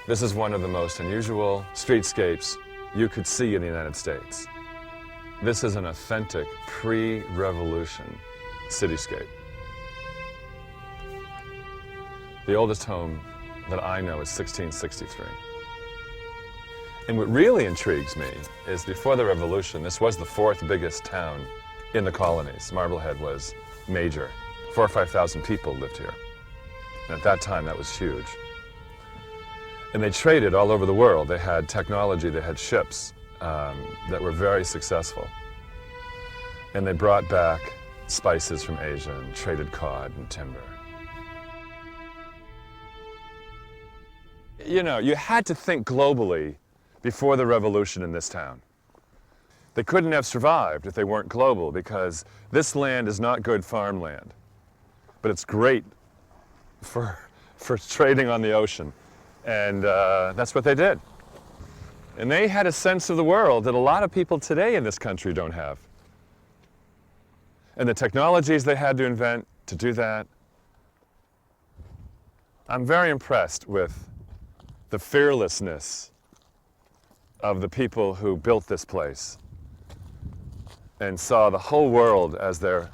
This is one of the most unusual streetscapes you could see in the United States. This is an authentic pre-revolution cityscape. The oldest home that I know is 1663. And what really intrigues me is before the revolution, this was the fourth biggest town in the colonies. Marblehead was major. 4,000 or 5,000 people lived here. And at that time, that was huge. And they traded all over the world. They had technology, they had ships that were very successful. And they brought back spices from Asia and traded cod and timber. You know, you had to think globally before the revolution in this town. They couldn't have survived if they weren't global, because this land is not good farmland, but it's great for trading on the ocean. And that's what they did. And they had a sense of the world that a lot of people today in this country don't have. And the technologies they had to invent to do that. I'm very impressed with the fearlessness of the people who built this place and saw the whole world as their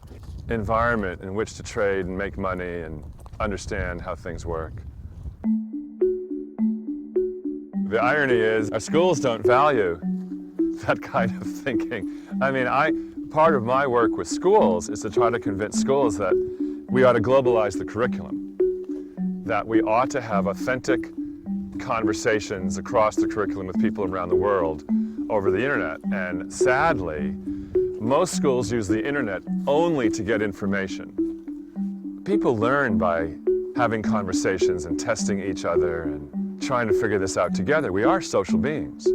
environment in which to trade and make money and understand how things work. The irony is, our schools don't value that kind of thinking. I mean, part of my work with schools is to try to convince schools that we ought to globalize the curriculum, that we ought to have authentic conversations across the curriculum with people around the world over the internet. And sadly, most schools use the internet only to get information. People learn by having conversations and testing each other and trying to figure this out together. We are social beings.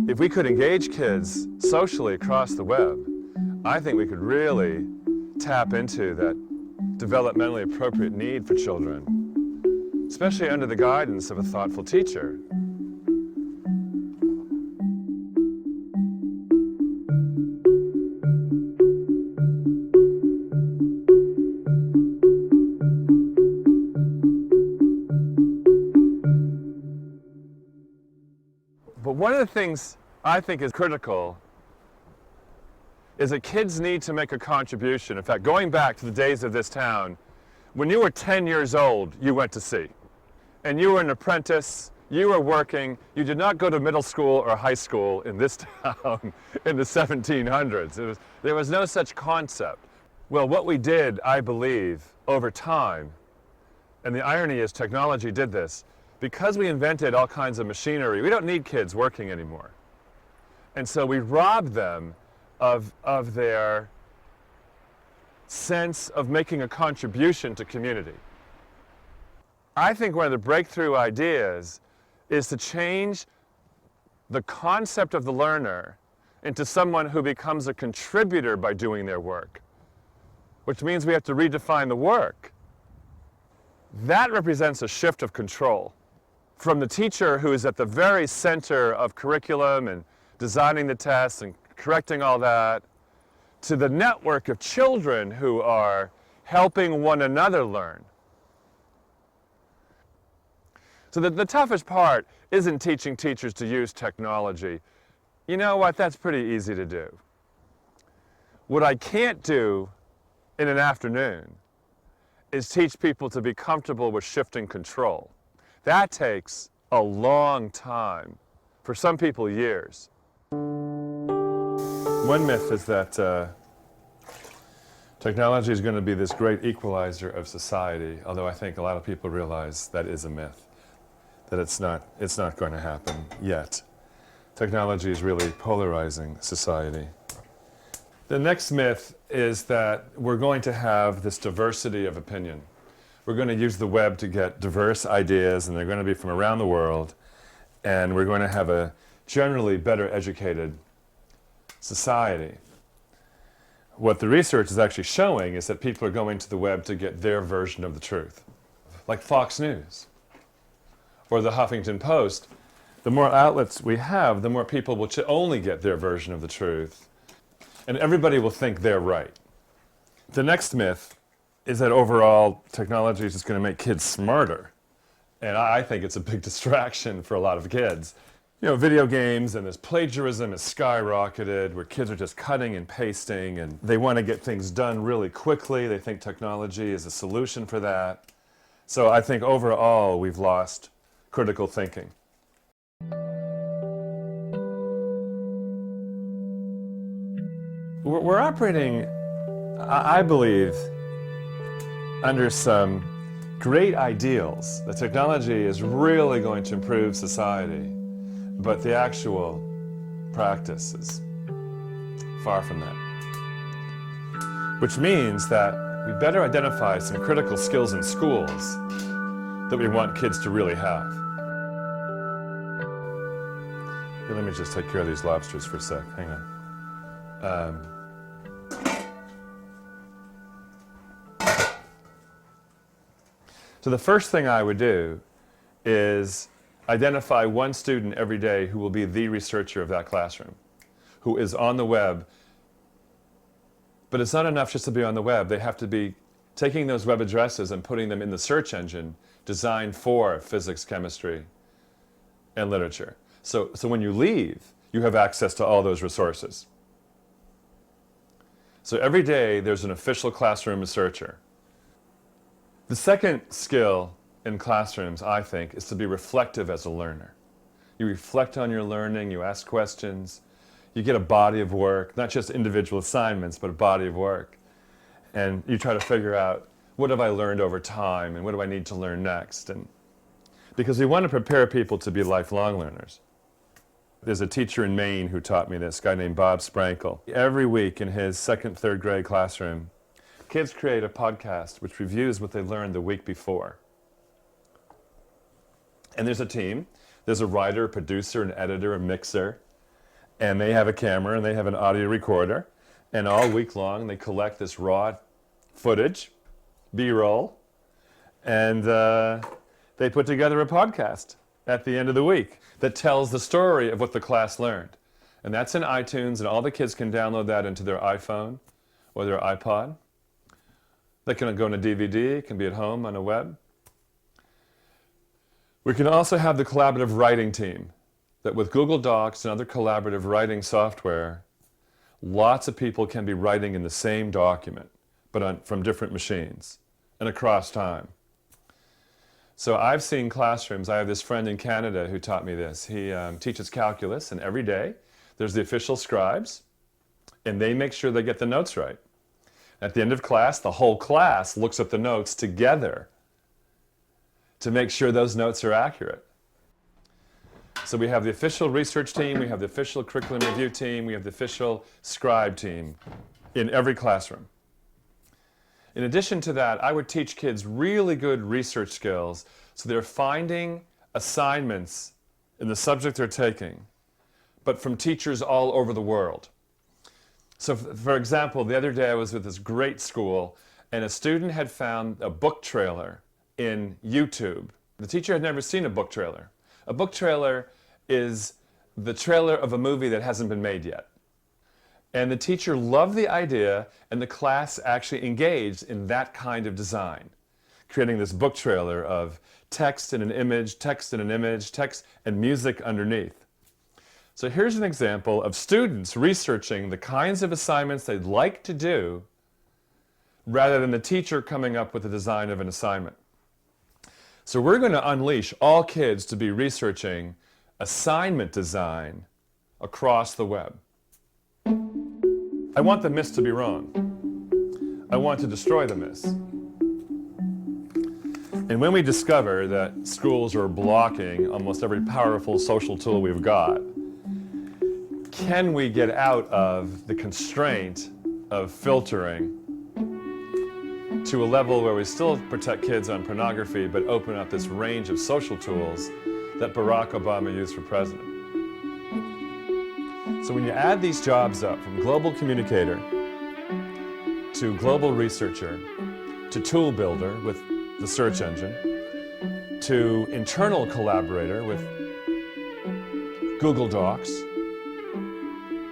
If we could engage kids socially across the web, I think we could really tap into that developmentally appropriate need for children, especially under the guidance of a thoughtful teacher. But one of the things I think is critical is that kids need to make a contribution. In fact, going back to the days of this town, when you were 10 years old, you went to sea. And you were an apprentice, you were working, you did not go to middle school or high school in this town in the 1700s. There was no such concept. Well, what we did, I believe, over time, and the irony is technology did this, because we invented all kinds of machinery, we don't need kids working anymore. And so we robbed them of their sense of making a contribution to community. I think one of the breakthrough ideas is to change the concept of the learner into someone who becomes a contributor by doing their work, which means we have to redefine the work. That represents a shift of control from the teacher who is at the very center of curriculum and designing the tests and correcting all that, to the network of children who are helping one another learn. So the toughest part isn't teaching teachers to use technology. You know what? That's pretty easy to do. What I can't do in an afternoon is teach people to be comfortable with shifting control. That takes a long time, for some people years. One myth is that technology is going to be this great equalizer of society, although I think a lot of people realize that is a myth, that it's not going to happen yet. Technology is really polarizing society. The next myth is that we're going to have this diversity of opinion. We're going to use the web to get diverse ideas, and they're going to be from around the world, and we're going to have a generally better educated society. What the research is actually showing is that people are going to the web to get their version of the truth. Like Fox News or the Huffington Post, the more outlets we have, the more people will only get their version of the truth, and everybody will think they're right. The next myth is that overall technology is just going to make kids smarter. And I think it's a big distraction for a lot of kids. You know, video games and this plagiarism has skyrocketed where kids are just cutting and pasting and they want to get things done really quickly. They think technology is a solution for that. So I think overall we've lost critical thinking. We're operating, I believe, under some great ideals. The technology is really going to improve society, but the actual practice is far from that. Which means that we better identify some critical skills in schools that we want kids to really have. Here, let me just take care of these lobsters for a sec. Hang on. So the first thing I would do is identify one student every day who will be the researcher of that classroom, who is on the web. But it's not enough just to be on the web. They have to be taking those web addresses and putting them in the search engine designed for physics, chemistry, and literature. So when you leave, you have access to all those resources. So every day there's an official classroom researcher. The second skill in classrooms, I think, is to be reflective as a learner. You reflect on your learning, you ask questions, you get a body of work, not just individual assignments, but a body of work. And you try to figure out, what have I learned over time, and what do I need to learn next? And because we want to prepare people to be lifelong learners. There's a teacher in Maine who taught me this, a guy named Bob Sprankle. Every week in his second, third grade classroom, kids create a podcast which reviews what they learned the week before. And there's a team. There's a writer, a producer, an editor, a mixer, and they have a camera and they have an audio recorder. And all week long they collect this raw footage, B-roll, and they put together a podcast at the end of the week that tells the story of what the class learned. And that's in iTunes, and all the kids can download that into their iPhone or their iPod. They can go on a DVD, it can be at home on a web. We can also have the collaborative writing team, that with Google Docs and other collaborative writing software, lots of people can be writing in the same document, but from different machines and across time. So I've seen classrooms. I have this friend in Canada who taught me this. He teaches calculus, and every day there's the official scribes, and they make sure they get the notes right. At the end of class, the whole class looks at the notes together to make sure those notes are accurate. So we have the official research team, we have the official curriculum review team, we have the official scribe team in every classroom. In addition to that, I would teach kids really good research skills so they're finding assignments in the subject they're taking, but from teachers all over the world. So for example, the other day I was with this great school and a student had found a book trailer in YouTube. The teacher had never seen a book trailer. A book trailer is the trailer of a movie that hasn't been made yet. And the teacher loved the idea, and the class actually engaged in that kind of design, creating this book trailer of text and an image, text and an image, text and music underneath. So here's an example of students researching the kinds of assignments they'd like to do rather than the teacher coming up with the design of an assignment. So we're going to unleash all kids to be researching assignment design across the web. I want the myths to be wrong. I want to destroy the myths. And when we discover that schools are blocking almost every powerful social tool we've got, can we get out of the constraint of filtering to a level where we still protect kids on pornography but open up this range of social tools that Barack Obama used for president? So when you add these jobs up, from global communicator to global researcher to tool builder with the search engine to internal collaborator with Google Docs,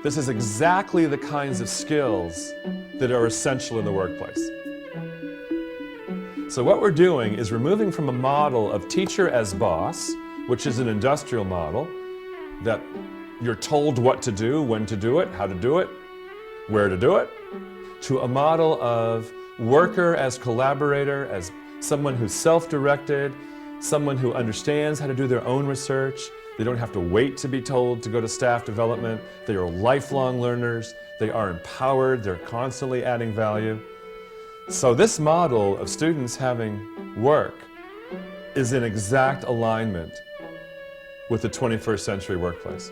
this is exactly the kinds of skills that are essential in the workplace. So what we're doing is we're moving from a model of teacher as boss, which is an industrial model, that you're told what to do, when to do it, how to do it, where to do it, to a model of worker as collaborator, as someone who's self-directed, someone who understands how to do their own research. They don't have to wait to be told to go to staff development. They are lifelong learners. They are empowered. They're constantly adding value. So this model of students having work is in exact alignment with the 21st century workplace.